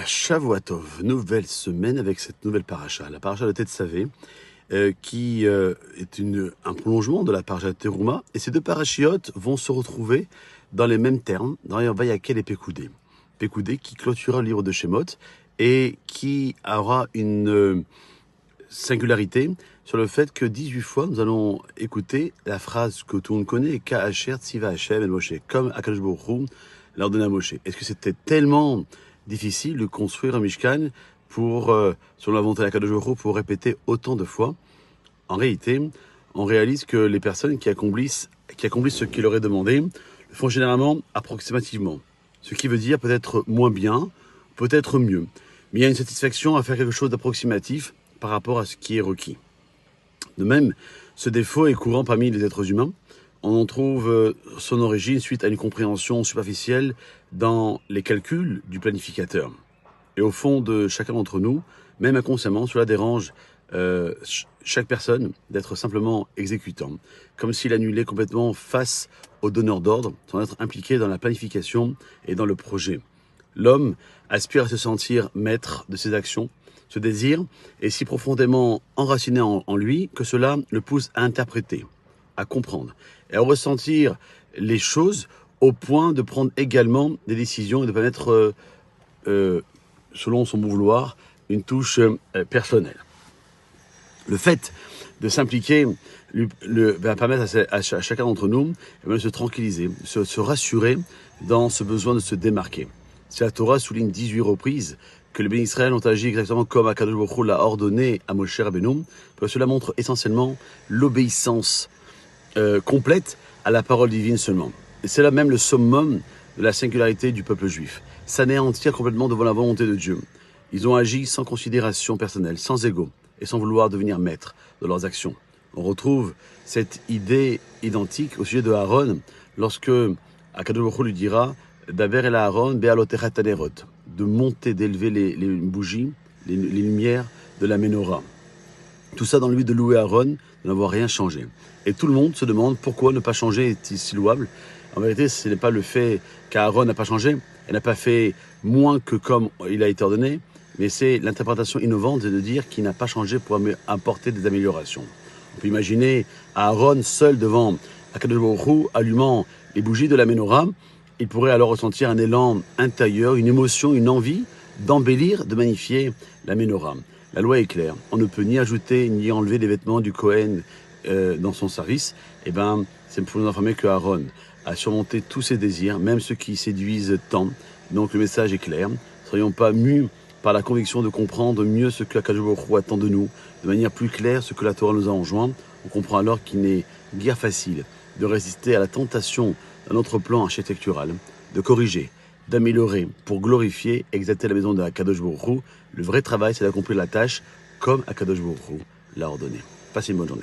Shavuot Tov, nouvelle semaine avec cette nouvelle paracha, la paracha de Tetzavé, qui est un prolongement de la paracha de Teruma. Et ces deux parachiotes vont se retrouver dans les mêmes termes, dans les Vayakel et Pekoudé. Pekoudé qui clôturera le livre de Shemot et qui aura une singularité sur le fait que 18 fois nous allons écouter la phrase que tout le monde connaît, Ka'asher Tziva Hashem el Moshe, comme Akadosh Baruch Hu l'a ordonné à Moshe. Est-ce que c'était tellement difficile de construire un Mishkan pour, selon la volonté d'Akadosh Baruch Hu, pour répéter autant de fois? En réalité, on réalise que les personnes qui accomplissent ce qu'il leur est demandé le font généralement approximativement. Ce qui veut dire peut-être moins bien, peut-être mieux. Mais il y a une satisfaction à faire quelque chose d'approximatif par rapport à ce qui est requis. De même, ce défaut est courant parmi les êtres humains. On en trouve son origine suite à une compréhension superficielle dans les calculs du planificateur. Et au fond de chacun d'entre nous, même inconsciemment, cela dérange chaque personne d'être simplement exécutant, comme s'il annulait complètement face au donneur d'ordre, sans être impliqué dans la planification et dans le projet. L'homme aspire à se sentir maître de ses actions. Ce désir est si profondément enraciné en lui que cela le pousse à interpréter, à comprendre et à ressentir les choses au point de prendre également des décisions et de ne pas mettre, selon son bon vouloir, une touche personnelle. Le fait de s'impliquer va permettre à chacun d'entre nous de se tranquilliser, de se rassurer dans ce besoin de se démarquer. Si la Torah souligne 18 reprises que les bénis Israël ont agi exactement comme Akadosh Baruch Hu l'a ordonné à Moshe Rabbeinu, cela montre essentiellement l'obéissance complète à la parole divine seulement. Et c'est là même le summum de la singularité du peuple juif. S'anéantir complètement devant la volonté de Dieu. Ils ont agi sans considération personnelle, sans ego, et sans vouloir devenir maîtres de leurs actions. On retrouve cette idée identique au sujet de Aaron, lorsque Akadosh Baruch Hu lui dira Daber el Aaron be'alotecha tanerot, de monter, d'élever les bougies, les lumières de la menorah. Tout ça dans le but de louer Aaron, de n'avoir rien changé. Et tout le monde se demande pourquoi ne pas changer est si louable. En vérité, ce n'est pas le fait qu'Aaron n'a pas changé, elle n'a pas fait moins que comme il a été ordonné, mais c'est l'interprétation innovante de dire qu'il n'a pas changé pour apporter des améliorations. On peut imaginer Aaron seul devant Akadosh Baruch Hu allumant les bougies de la menorah. Il pourrait alors ressentir un élan intérieur, une émotion, une envie d'embellir, de magnifier la menorah. La loi est claire. On ne peut ni ajouter ni enlever les vêtements du Kohen dans son service. C'est pour nous informer que Aaron a surmonté tous ses désirs, même ceux qui séduisent tant. Donc le message est clair. Ne soyons pas mus par la conviction de comprendre mieux ce que Akadosh Baruch Hu attend de nous, de manière plus claire ce que la Torah nous a enjoint. On comprend alors qu'il n'est guère facile de résister à la tentation d'un autre plan architectural, de corriger, d'améliorer pour glorifier, exalter la maison de Akadosh Baruch Hu. Le vrai travail, c'est d'accomplir la tâche comme Akadosh Baruch Hu l'a ordonné. Passez une bonne journée.